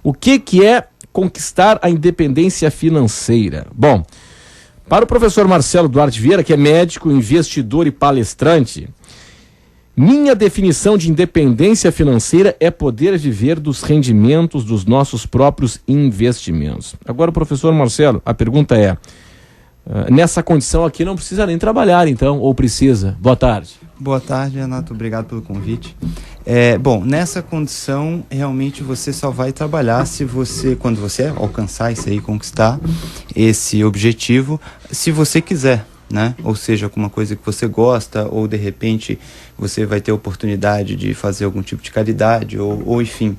O que é conquistar a independência financeira? Bom, para o professor Marcelo Duarte Vieira, que é médico, investidor e palestrante, minha definição de independência financeira é poder viver dos rendimentos dos nossos próprios investimentos. Agora, professor Marcelo, a pergunta é, nessa condição aqui não precisa nem trabalhar então, ou precisa? Boa tarde. Boa tarde, Renato. Obrigado pelo convite. Bom, nessa condição, realmente você só vai trabalhar quando você alcançar isso aí, conquistar esse objetivo, se você quiser, né? Ou seja, alguma coisa que você gosta, ou de repente você vai ter a oportunidade de fazer algum tipo de caridade, ou enfim,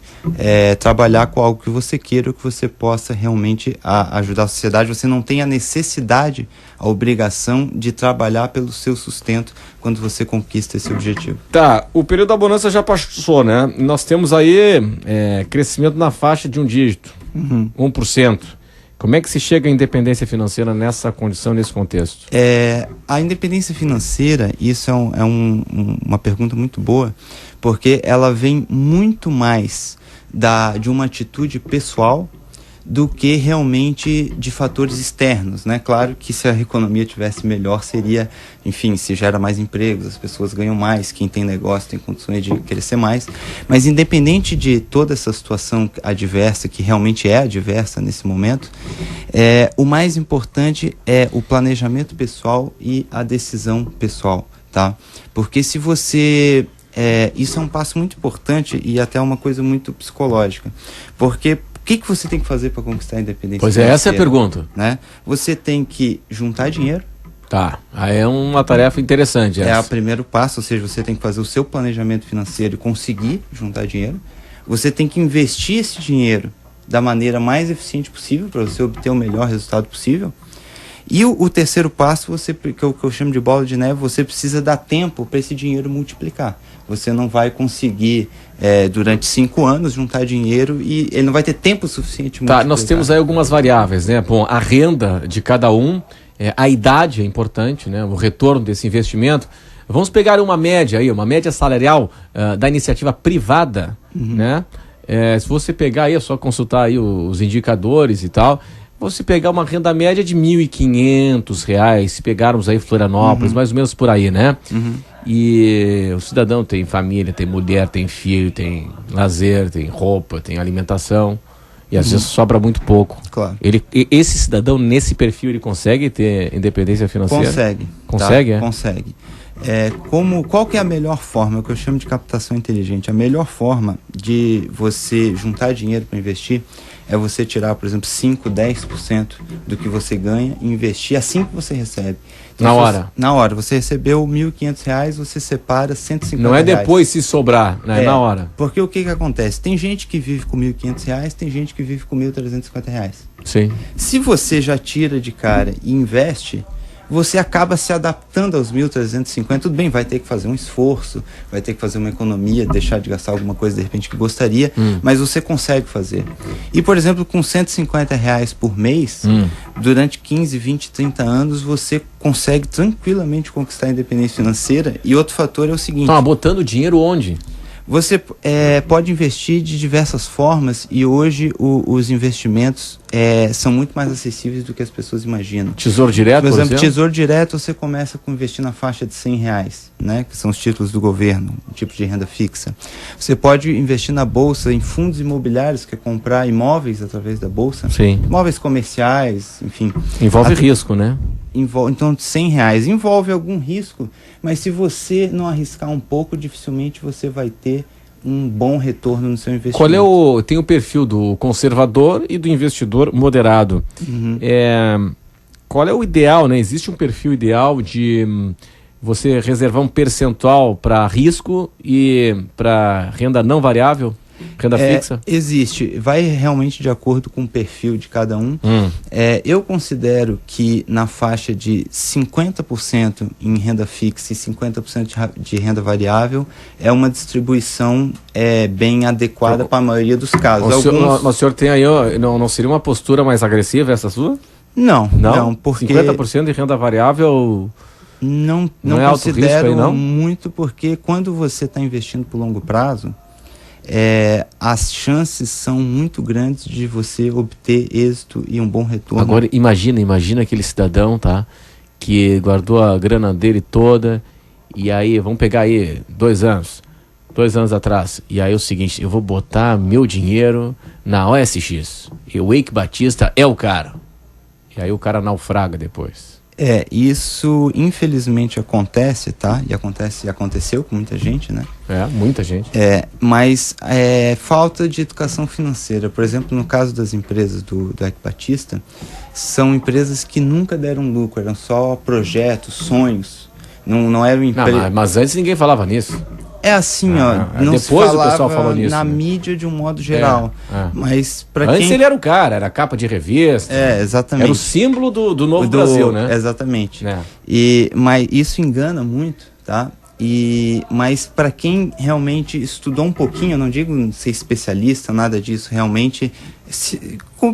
trabalhar com algo que você queira, ou que você possa realmente ajudar a sociedade. Você não tem a necessidade, a obrigação de trabalhar pelo seu sustento quando você conquista esse objetivo. Tá, o período da bonança já passou, né? Nós temos aí crescimento na faixa de um dígito, 1%. Como é que se chega à independência financeira nessa condição, nesse contexto? A independência financeira, isso é uma pergunta muito boa, porque ela vem muito mais de uma atitude pessoal do que realmente de fatores externos, né? Claro que se a economia tivesse melhor seria, enfim, se gera mais empregos, as pessoas ganham mais, quem tem negócio tem condições de crescer mais, mas independente de toda essa situação adversa, que realmente é adversa nesse momento, o mais importante é o planejamento pessoal e a decisão pessoal, tá? Porque se você... isso é um passo muito importante e até uma coisa muito psicológica, porque o que você tem que fazer para conquistar a independência financeira? Essa é a pergunta. Né? Você tem que juntar dinheiro. Tá, aí é uma tarefa interessante essa. É o primeiro passo, ou seja, você tem que fazer o seu planejamento financeiro e conseguir juntar dinheiro. Você tem que investir esse dinheiro da maneira mais eficiente possível para você obter o melhor resultado possível. E o terceiro passo, que eu chamo de bola de neve, você precisa dar tempo para esse dinheiro multiplicar. Você não vai conseguir, durante 5 anos, juntar dinheiro e ele não vai ter tempo suficiente de multiplicar. Tá, nós temos aí algumas variáveis, né? Bom, a renda de cada um, a idade é importante, né? O retorno desse investimento. Vamos pegar uma média aí, uma média salarial da iniciativa privada, né? Se você pegar aí, é só consultar aí os indicadores e tal... Você pegar uma renda média de R$ 1.500, se pegarmos aí Florianópolis, mais ou menos por aí, né? E o cidadão tem família, tem mulher, tem filho, tem lazer, tem roupa, tem alimentação. E às vezes sobra muito pouco. Claro. Esse cidadão, nesse perfil, ele consegue ter independência financeira? Consegue. Consegue, tá? Consegue. Qual que é a melhor forma, o que eu chamo de captação inteligente? A melhor forma de você juntar dinheiro para investir é você tirar, por exemplo, 5%, 10% do que você ganha e investir assim que você recebe. Então, na hora? Na hora. Você recebeu R$ 1.500, você separa R$150. Não é depois se sobrar, né? Na hora. Porque o que acontece? Tem gente que vive com R$ 1.500, tem gente que vive com R$ 1.350. Sim. Se você já tira de cara e investe, você acaba se adaptando aos 1.350, tudo bem, vai ter que fazer um esforço, vai ter que fazer uma economia, deixar de gastar alguma coisa de repente que gostaria, mas você consegue fazer. E, por exemplo, com R$150 por mês, durante 15, 20, 30 anos, você consegue tranquilamente conquistar a independência financeira. E outro fator é o seguinte... botando dinheiro onde? Você pode investir de diversas formas e hoje os investimentos são muito mais acessíveis do que as pessoas imaginam. Tesouro Direto, por exemplo? Tesouro Direto, você começa com investir na faixa de R$100, né, que são os títulos do governo, um tipo de renda fixa. Você pode investir na bolsa, em fundos imobiliários, que é comprar imóveis através da bolsa. Sim. Imóveis comerciais, enfim. Envolve risco, né? Então, R$100 envolve algum risco, mas se você não arriscar um pouco, dificilmente você vai ter um bom retorno no seu investimento. Tem o perfil do conservador e do investidor moderado. Qual é o ideal, né? Existe um perfil ideal de você reservar um percentual para risco e para renda não variável? Renda fixa? Existe, vai realmente de acordo com o perfil de cada um. Eu considero que na faixa de 50% em renda fixa e 50% de renda variável é uma distribuição bem adequada para a maioria dos casos. O senhor tem aí, não seria uma postura mais agressiva essa sua? Não, porque 50% de renda variável... Não é alto risco aí, não? muito, porque quando você está investindo por longo prazo, as chances são muito grandes de você obter êxito e um bom retorno. Agora imagina aquele cidadão, tá, que guardou a grana dele toda, e aí, vamos pegar aí 2 anos atrás, e aí é o seguinte, eu vou botar meu dinheiro na OSX, e o Eike Batista é o cara, e aí o cara naufraga depois. Isso infelizmente acontece, tá? E aconteceu com muita gente, né? Muita gente. Mas falta de educação financeira. Por exemplo, no caso das empresas do Eike Batista, são empresas que nunca deram lucro, eram só projetos, sonhos. Não era mas antes ninguém falava nisso. Não depois se falava o pessoal falou nisso, na né? mídia de um modo geral. Mas antes ele era o cara, era capa de revista. Exatamente. Era o símbolo do novo Brasil, né? Exatamente. Mas isso engana muito, tá? Mas para quem realmente estudou um pouquinho, eu não digo ser especialista, nada disso, realmente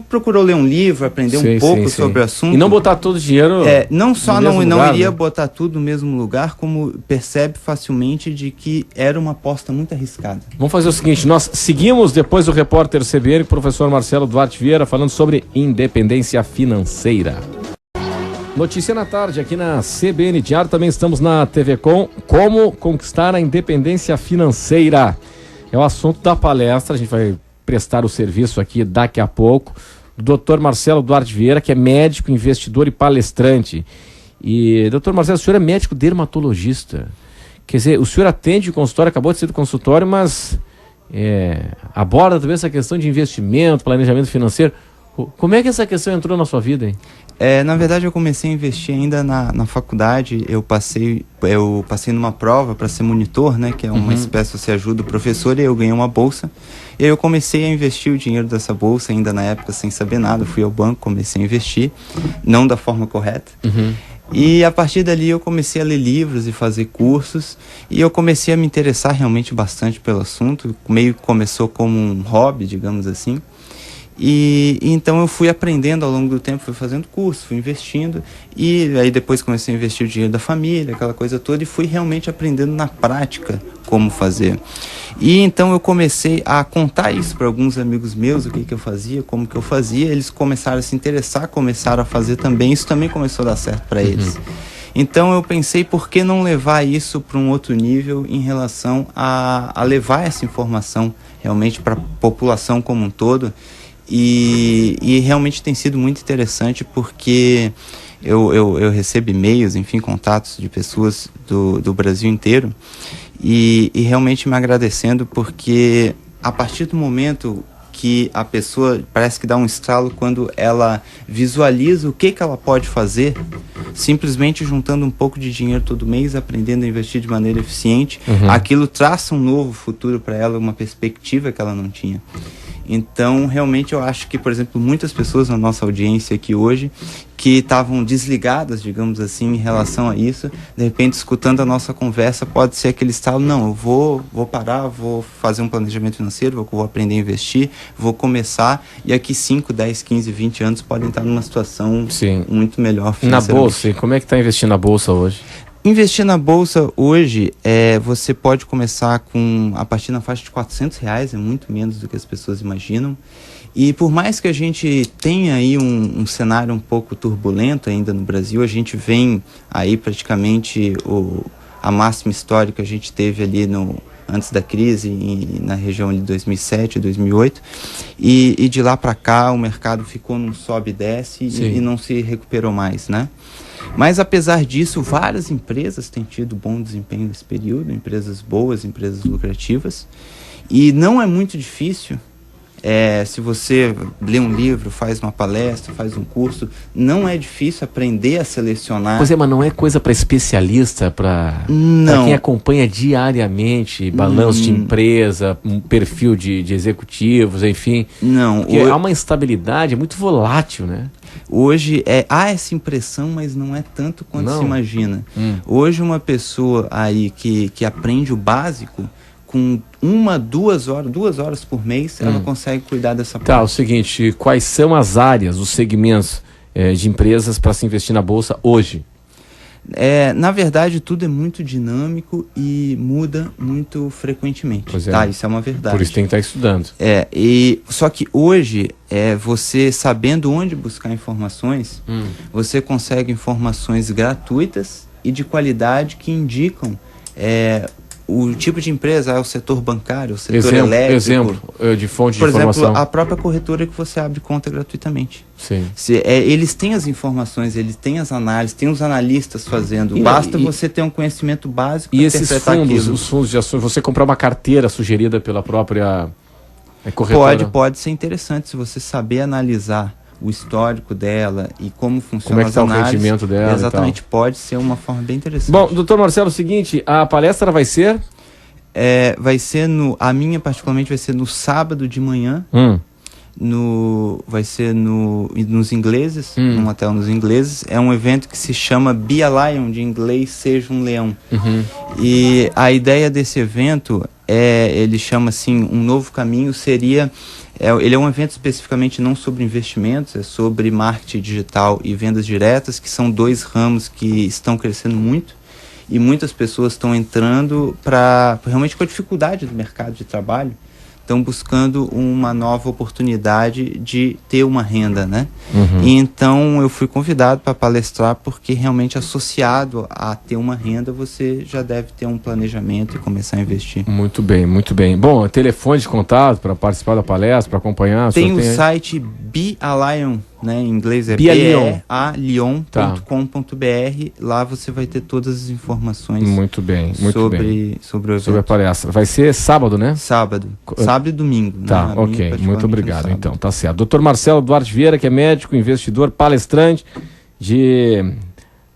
procurou ler um livro, aprender um pouco sobre o assunto. E não botar todo o dinheiro não só no não lugar, iria né? botar tudo no mesmo lugar, como percebe facilmente de que era uma aposta muito arriscada. Vamos fazer o seguinte, nós seguimos depois do repórter CBN, professor Marcelo Duarte Vieira, falando sobre independência financeira. Notícia na tarde aqui na CBN Diário, também estamos na TV Com, como conquistar a independência financeira. É o assunto da palestra, a gente vai prestar o serviço aqui daqui a pouco, do Dr. Marcelo Duarte Vieira, que é médico, investidor e palestrante. E, Dr. Marcelo, o senhor é médico dermatologista. Quer dizer, o senhor atende o consultório, acabou de ser do consultório, mas aborda também essa questão de investimento, planejamento financeiro. Como é que essa questão entrou na sua vida, hein? Na verdade, eu comecei a investir ainda na faculdade. Eu passei numa prova para ser monitor, né? Que é uma espécie, você ajuda o professor, e eu ganhei uma bolsa. E aí eu comecei a investir o dinheiro dessa bolsa, ainda na época sem saber nada. Fui ao banco, comecei a investir, não da forma correta. E a partir dali eu comecei a ler livros e fazer cursos, e eu comecei a me interessar realmente bastante pelo assunto. Meio que começou como um hobby, digamos assim. E então eu fui aprendendo ao longo do tempo, fui fazendo curso, fui investindo, e aí depois comecei a investir o dinheiro da família, aquela coisa toda, e fui realmente aprendendo na prática como fazer. E então eu comecei a contar isso para alguns amigos meus, o que eu fazia, como que eu fazia. Eles começaram a se interessar, começaram a fazer também, isso também começou a dar certo para eles. Então eu pensei, por que não levar isso para um outro nível em relação a levar essa informação realmente para a população como um todo. E realmente tem sido muito interessante, porque eu recebo e-mails, enfim, contatos de pessoas do Brasil inteiro, e realmente me agradecendo, porque a partir do momento que a pessoa parece que dá um estralo quando ela visualiza o que ela pode fazer, simplesmente juntando um pouco de dinheiro todo mês, aprendendo a investir de maneira eficiente, aquilo traça um novo futuro para ela, uma perspectiva que ela não tinha. Então, realmente, eu acho que, por exemplo, muitas pessoas na nossa audiência aqui hoje, que estavam desligadas, digamos assim, em relação a isso, de repente, escutando a nossa conversa, pode ser aquele estalo: não, eu vou parar, vou fazer um planejamento financeiro, vou aprender a investir, vou começar, e aqui 5, 10, 15, 20 anos podem estar numa situação muito melhor financeiramente. Na bolsa, como é que está investindo na bolsa hoje? Investir na bolsa hoje, você pode começar a partir na faixa de R$400, é muito menos do que as pessoas imaginam. E por mais que a gente tenha aí um cenário um pouco turbulento ainda no Brasil, a gente vem aí praticamente a máxima histórica a gente teve ali antes da crise, na região de 2007, 2008, e de lá para cá o mercado ficou num sobe e desce e não se recuperou mais, né? Mas apesar disso, várias empresas têm tido bom desempenho nesse período, empresas boas, empresas lucrativas, e não é muito difícil. Se você lê um livro, faz uma palestra, faz um curso, não é difícil aprender a selecionar. Pois mas não é coisa para especialista, para quem acompanha diariamente balanço de empresa, um perfil de executivos, enfim. Não. Há uma instabilidade, é muito volátil, né? Hoje há essa impressão, mas não é tanto quanto se imagina. Hoje uma pessoa aí que aprende o básico, com 2 horas por mês, ela consegue cuidar dessa parte. Tá, o seguinte, quais são as áreas, os segmentos de empresas para se investir na bolsa hoje? Na verdade, tudo é muito dinâmico e muda muito frequentemente. Tá? Isso é uma verdade. Por isso tem que estar estudando. Só que hoje, você sabendo onde buscar informações, você consegue informações gratuitas e de qualidade que indicam o tipo de empresa, o setor bancário, o setor elétrico. Exemplo de fonte de informação. Por exemplo, a própria corretora que você abre conta gratuitamente. Sim. Eles têm as informações, eles têm as análises, tem os analistas fazendo. Basta você ter um conhecimento básico para interpretar aquilo. E esses fundos, os fundos de ações, você comprar uma carteira sugerida pela própria corretora? Pode ser interessante se você saber analisar o histórico dela e como funciona as análises. Como é que está o rendimento dela. Exatamente, pode ser uma forma bem interessante. Bom, doutor Marcelo, é o seguinte, a palestra vai ser? A minha particularmente vai ser no sábado de manhã, vai ser nos ingleses, num hotel nos ingleses. É um evento que se chama Be a Lion, de inglês, seja um leão. E a ideia desse evento ele chama assim, um novo caminho, ele é um evento especificamente não sobre investimentos, é sobre marketing digital e vendas diretas, que são 2 ramos que estão crescendo muito e muitas pessoas estão entrando realmente com a dificuldade do mercado de trabalho, estão buscando uma nova oportunidade de ter uma renda, né? E então eu fui convidado para palestrar porque realmente associado a ter uma renda você já deve ter um planejamento e começar a investir. Muito bem, muito bem. Bom, telefone de contato para participar da palestra, para acompanhar? Tem o site Be a Lion, né? Em inglês é bealion.com.br. Lá você vai ter todas as informações. Muito bem, sobre o evento. Sobre a palestra. Vai ser sábado, né? Sábado e domingo. Tá, ok. Muito obrigado. Então, tá certo. Doutor Marcelo Duarte Vieira, que é médico, investidor, palestrante de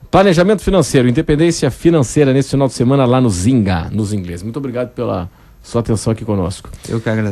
planejamento financeiro, independência financeira nesse final de semana lá no Zinga, nos ingleses. Muito obrigado pela sua atenção aqui conosco. Eu que agradeço.